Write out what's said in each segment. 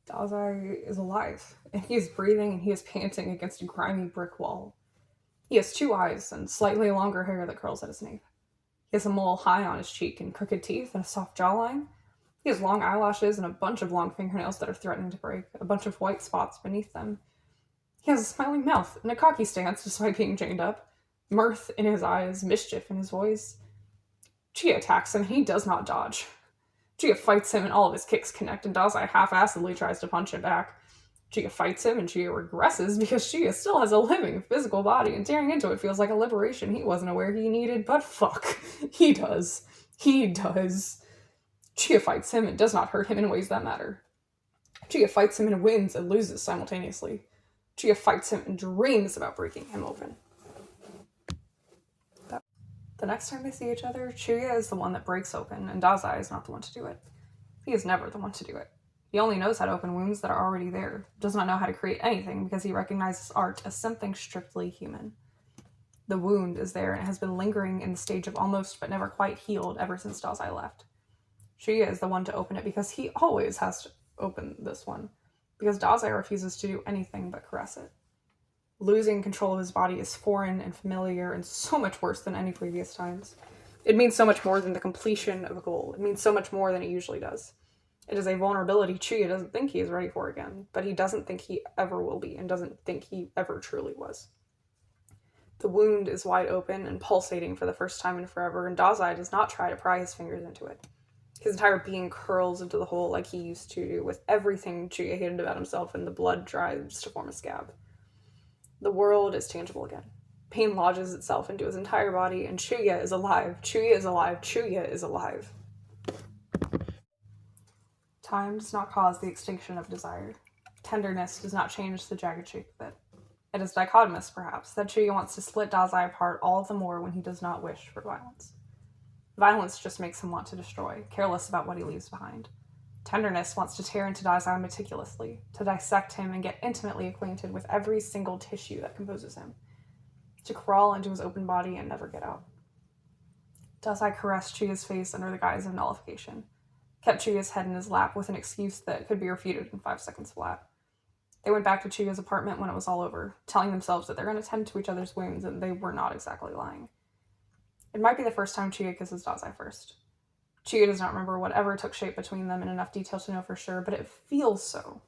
Dazai is alive, and he is breathing and he is panting against a grimy brick wall. He has 2 eyes and slightly longer hair that curls at his nape. He has a mole high on his cheek and crooked teeth and a soft jawline. He has long eyelashes and a bunch of long fingernails that are threatening to break, a bunch of white spots beneath them. He has a smiling mouth and a cocky stance despite being chained up, mirth in his eyes, mischief in his voice. Chia attacks him and he does not dodge. Chia fights him and all of his kicks connect, and Dazai half-assedly tries to punch him back. Chia fights him and Chia regresses because Chia still has a living physical body, and tearing into it feels like a liberation he wasn't aware he needed, but fuck, he does. He does. Chia fights him and does not hurt him in ways that matter. Chia fights him and wins and loses simultaneously. Chia fights him and dreams about breaking him open. The next time they see each other, Chuya is the one that breaks open, and Dazai is not the one to do it. He is never the one to do it. He only knows how to open wounds that are already there, does not know how to create anything because he recognizes art as something strictly human. The wound is there and it has been lingering in the stage of almost but never quite healed ever since Dazai left. Chuya is the one to open it because he always has to open this one, because Dazai refuses to do anything but caress it. Losing control of his body is foreign and familiar and so much worse than any previous times. It means so much more than the completion of a goal. It means so much more than it usually does. It is a vulnerability Chuya doesn't think he is ready for again, but he doesn't think he ever will be and doesn't think he ever truly was. The wound is wide open and pulsating for the first time in forever, and Dazai does not try to pry his fingers into it. His entire being curls into the hole like he used to do with everything Chuya hated about himself, and the blood dries to form a scab. The world is tangible again. Pain lodges itself into his entire body, and Chuya is alive. Chuya is alive. Chuya is alive. Time does not cause the extinction of desire. Tenderness does not change the jagged shape of it. It is dichotomous, perhaps, that Chuya wants to split Dazai apart all the more when he does not wish for violence. Violence just makes him want to destroy, careless about what he leaves behind. Tenderness wants to tear into Dazai meticulously, to dissect him and get intimately acquainted with every single tissue that composes him, to crawl into his open body and never get out. Dazai caressed Chuya's face under the guise of nullification, kept Chuya's head in his lap with an excuse that could be refuted in 5 seconds flat. They went back to Chuya's apartment when it was all over, telling themselves that they're going to tend to each other's wounds, and they were not exactly lying. It might be the first time Chuya kisses Dazai first. Chuya does not remember whatever took shape between them in enough detail to know for sure, but it feels so.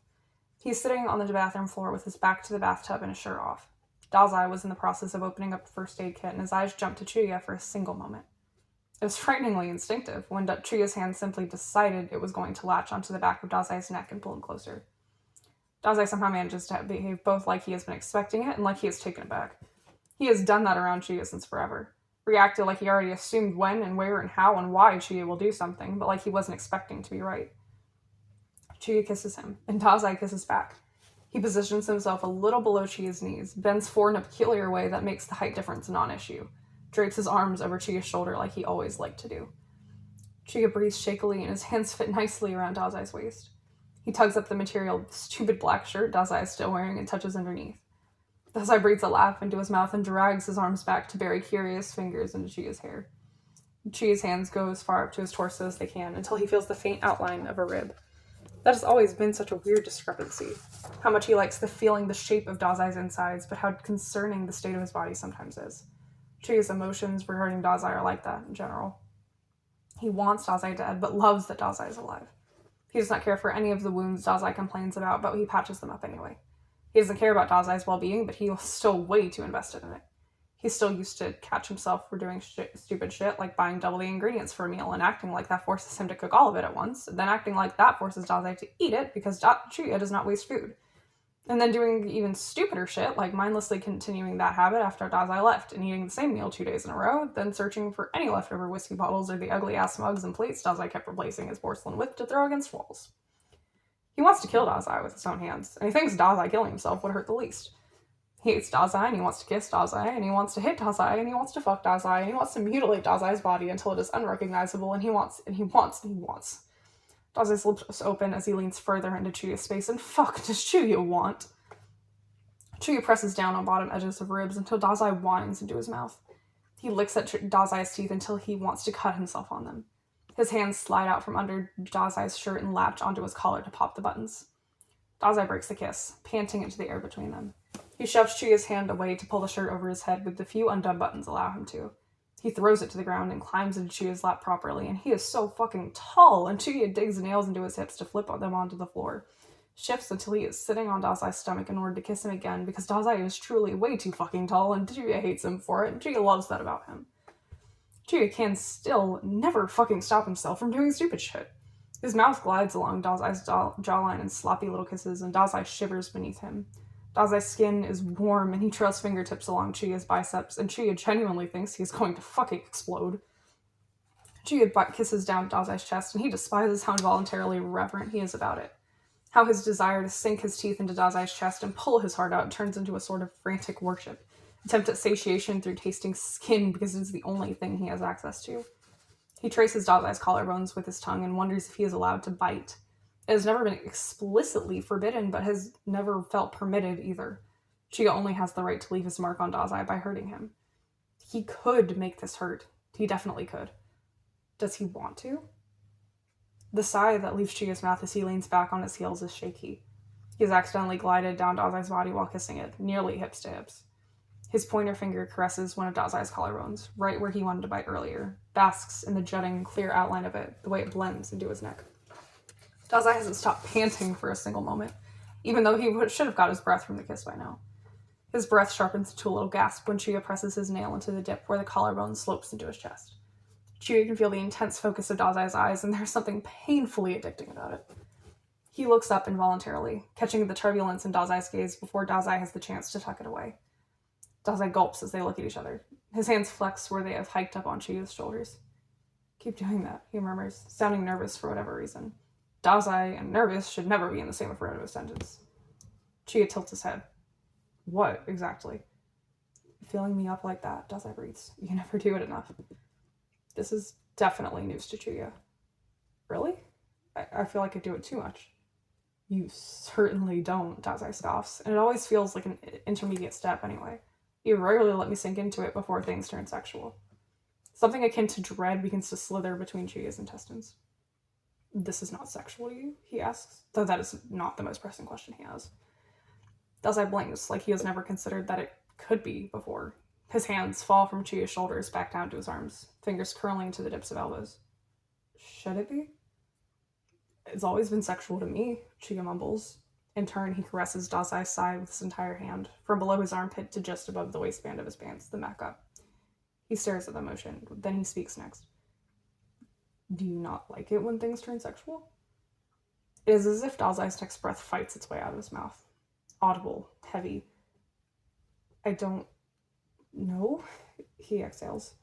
He's sitting on the bathroom floor with his back to the bathtub and his shirt off. Dazai was in the process of opening up the first aid kit, and his eyes jumped to Chuya for a single moment. It was frighteningly instinctive when Chuya's hand simply decided it was going to latch onto the back of Dazai's neck and pull him closer. Dazai somehow manages to behave both like he has been expecting it and like he is taken aback. He has done that around Chuya since forever. Reacted like he already assumed when and where and how and why Chuya will do something, but like he wasn't expecting to be right. Chuya kisses him, and Dazai kisses back. He positions himself a little below Chuya's knees, bends forward in a peculiar way that makes the height difference a non-issue, drapes his arms over Chuya's shoulder like he always liked to do. Chuya breathes shakily, and his hands fit nicely around Dazai's waist. He tugs up the material, stupid black shirt Dazai is still wearing, and touches underneath. Dazai breathes a laugh into his mouth and drags his arms back to bury curious fingers into Chuya's hair. Chuya's hands go as far up to his torso as they can until he feels the faint outline of a rib. That has always been such a weird discrepancy. How much he likes the shape of Dazai's insides, but how concerning the state of his body sometimes is. Chuya's emotions regarding Dazai are like that in general. He wants Dazai dead, but loves that Dazai is alive. He does not care for any of the wounds Dazai complains about, but he patches them up anyway. He doesn't care about Dazai's well-being, but he's still way too invested in it. He's still used to catch himself for doing stupid shit, like buying double the ingredients for a meal and acting like that forces him to cook all of it at once, and then acting like that forces Dazai to eat it because Chuya does not waste food. And then doing even stupider shit, like mindlessly continuing that habit after Dazai left and eating the same meal 2 days in a row, then searching for any leftover whiskey bottles or the ugly-ass mugs and plates Dazai kept replacing his porcelain with to throw against walls. He wants to kill Dazai with his own hands, and he thinks Dazai killing himself would hurt the least. He hates Dazai, and he wants to kiss Dazai, and he wants to hit Dazai, and he wants to fuck Dazai, and he wants to mutilate Dazai's body until it is unrecognizable, and he wants. Dazai's lips open as he leans further into Chuya's space, and fuck does Chuya want? Chuya presses down on bottom edges of ribs until Dazai whines into his mouth. He licks at Dazai's teeth until he wants to cut himself on them. His hands slide out from under Dazai's shirt and latch onto his collar to pop the buttons. Dazai breaks the kiss, panting into the air between them. He shoves Chuya's hand away to pull the shirt over his head with the few undone buttons allow him to. He throws it to the ground and climbs into Chuya's lap properly, and he is so fucking tall, and Chuya digs nails into his hips to flip them onto the floor. Shifts until he is sitting on Dazai's stomach in order to kiss him again, because Dazai is truly way too fucking tall, and Chuya hates him for it, and Chuya loves that about him. Chuya can still never fucking stop himself from doing stupid shit. His mouth glides along Dazai's jawline in sloppy little kisses, and Dazai shivers beneath him. Dazai's skin is warm, and he trails fingertips along Chuya's biceps, and Chuya genuinely thinks he is going to fucking explode. Chuya kisses down Dazai's chest, and he despises how involuntarily reverent he is about it. How his desire to sink his teeth into Dazai's chest and pull his heart out turns into a sort of frantic worship. Attempt at satiation through tasting skin because it is the only thing he has access to. He traces Dazai's collarbones with his tongue and wonders if he is allowed to bite. It has never been explicitly forbidden, but has never felt permitted either. Chuya only has the right to leave his mark on Dazai by hurting him. He could make this hurt. He definitely could. Does he want to? The sigh that leaves Chuya's mouth as he leans back on his heels is shaky. He has accidentally glided down Dazai's body while kissing it, nearly hips to hips. His pointer finger caresses one of Dazai's collarbones, right where he wanted to bite earlier, basks in the jutting, clear outline of it, the way it blends into his neck. Dazai hasn't stopped panting for a single moment, even though he should have got his breath from the kiss by now. His breath sharpens to a little gasp when Chuya presses his nail into the dip where the collarbone slopes into his chest. Chuya can feel the intense focus of Dazai's eyes, and there's something painfully addicting about it. He looks up involuntarily, catching the turbulence in Dazai's gaze before Dazai has the chance to tuck it away. Dazai gulps as they look at each other. His hands flex where they have hiked up on Chuya's shoulders. "Keep doing that," he murmurs, sounding nervous for whatever reason. Dazai and nervous should never be in the same affirmative sentence. Chuya tilts his head. "What, exactly?" "Filling me up like that," Dazai breathes. "You never do it enough." This is definitely news to Chuya. "Really? I feel like I do it too much." "You certainly don't," Dazai scoffs, and it always feels like an intermediate step anyway. You rarely let me sink into it before things turn sexual. Something akin to dread begins to slither between Chuya's intestines. "This is not sexual to you?" he asks, though that is not the most pressing question he has. Dazai blinks, like he has never considered that it could be before. His hands fall from Chuya's shoulders back down to his arms, fingers curling to the tips of elbows. "Should it be?" "It's always been sexual to me," Chuya mumbles. In turn, he caresses Dazai's side with his entire hand, from below his armpit to just above the waistband of his pants, then back up. He stares at the motion, then he speaks next. "Do you not like it when things turn sexual?" It is as if Dazai's next breath fights its way out of his mouth. Audible, heavy. "I don't know," he exhales.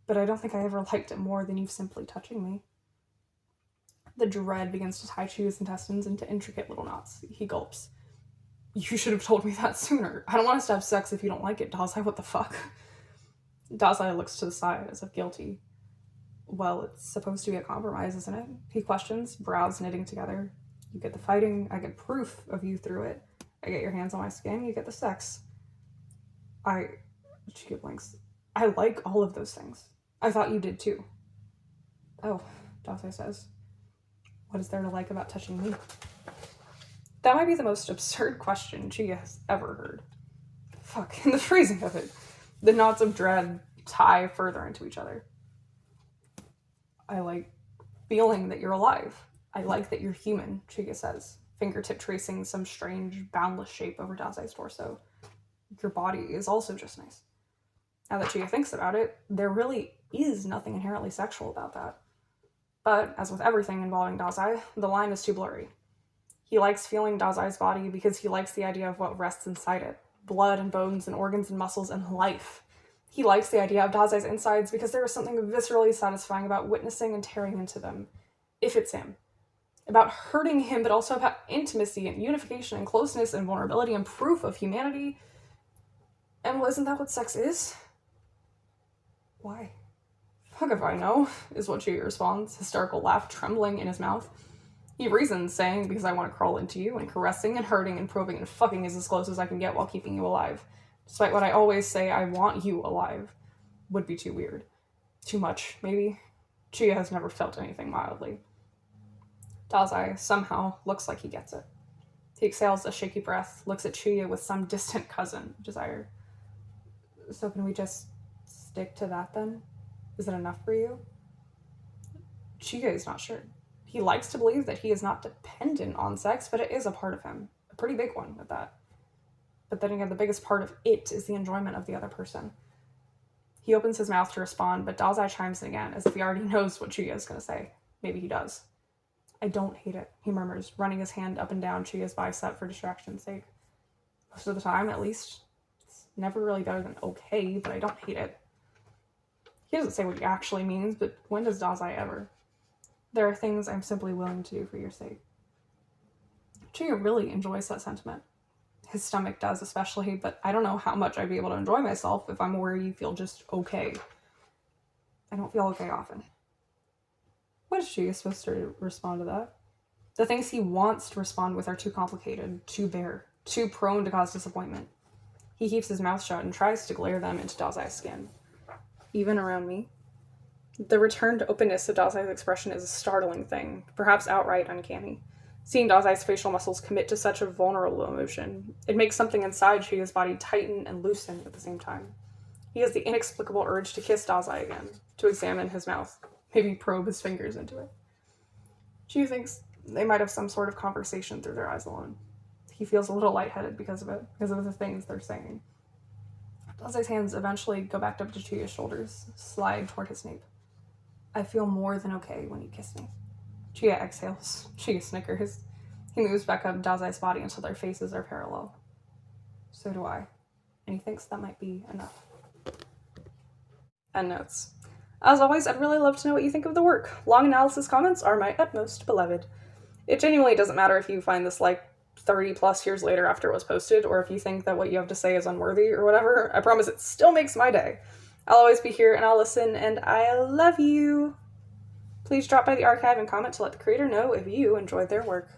"But I don't think I ever liked it more than you simply touching me." The dread begins to tie Chuya's intestines into intricate little knots. He gulps. "You should have told me that sooner. I don't want us to have sex if you don't like it, Dazai. What the fuck?" Dazai looks to the side as if guilty. "Well, it's supposed to be a compromise, isn't it?" he questions, brows knitting together. "You get the fighting, I get proof of you through it. I get your hands on my skin, you get the sex." Chuya blinks. "I like all of those things. I thought you did too." "Oh," Dazai says. "What is there to like about touching me?" That might be the most absurd question Chuya has ever heard. Fuck, and the phrasing of it. The knots of dread tie further into each other. "I like feeling that you're alive. I like that you're human," Chuya says, fingertip tracing some strange, boundless shape over Dazai's torso. "Your body is also just nice." Now that Chuya thinks about it, there really is nothing inherently sexual about that. But, as with everything involving Dazai, the line is too blurry. He likes feeling Dazai's body because he likes the idea of what rests inside it. Blood and bones and organs and muscles and life. He likes the idea of Dazai's insides because there is something viscerally satisfying about witnessing and tearing into them. If it's him. About hurting him, but also about intimacy and unification and closeness and vulnerability and proof of humanity. And well, isn't that what sex is? "Why?" "Fuck if I know," is what Chuya responds, hysterical laugh trembling in his mouth. He reasons, saying, "Because I want to crawl into you, and caressing and hurting and probing and fucking is as close as I can get while keeping you alive. Despite what I always say, I want you alive." Would be too weird. Too much, maybe. Chuya has never felt anything mildly. Dazai, somehow, looks like he gets it. He exhales a shaky breath, looks at Chuya with some distant cousin desire. So can we just stick to that then? Is it enough for you? Chuya is not sure. He likes to believe that he is not dependent on sex, but it is a part of him. A pretty big one at that. But then again, the biggest part of it is the enjoyment of the other person. He opens his mouth to respond, but Dazai chimes in again, as if he already knows what Chuya is going to say. Maybe he does. I don't hate it, he murmurs, running his hand up and down Chuya's bicep for distraction's sake. Most of the time, at least. It's never really better than okay, but I don't hate it. He doesn't say what he actually means, but when does Dazai ever? There are things I'm simply willing to do for your sake. Chuya really enjoys that sentiment. His stomach does especially, but I don't know how much I'd be able to enjoy myself if I'm where you feel just okay. I don't feel okay often. What is Chuya supposed to respond to that? The things he wants to respond with are too complicated, too bare, too prone to cause disappointment. He keeps his mouth shut and tries to glare them into Dazai's skin. Even around me? The returned openness of Dazai's expression is a startling thing, perhaps outright uncanny. Seeing Dazai's facial muscles commit to such a vulnerable emotion, it makes something inside Chuya's body tighten and loosen at the same time. He has the inexplicable urge to kiss Dazai again, to examine his mouth, maybe probe his fingers into it. Chuya thinks they might have some sort of conversation through their eyes alone. He feels a little lightheaded because of it, because of the things they're saying. Dazai's hands eventually go back up to Chuya's shoulders, slide toward his nape. I feel more than okay when you kiss me. Chuya exhales. Chuya snickers. He moves back up Dazai's body until their faces are parallel. So do I. And he thinks that might be enough. Endnotes. As always, I'd really love to know what you think of the work. Long analysis comments are my utmost beloved. It genuinely doesn't matter if you find this 30 plus years later after it was posted, or if you think that what you have to say is unworthy or whatever. I promise it still makes my day. I'll always be here and I'll listen, and I love you! Please drop by the archive and comment to let the creator know if you enjoyed their work.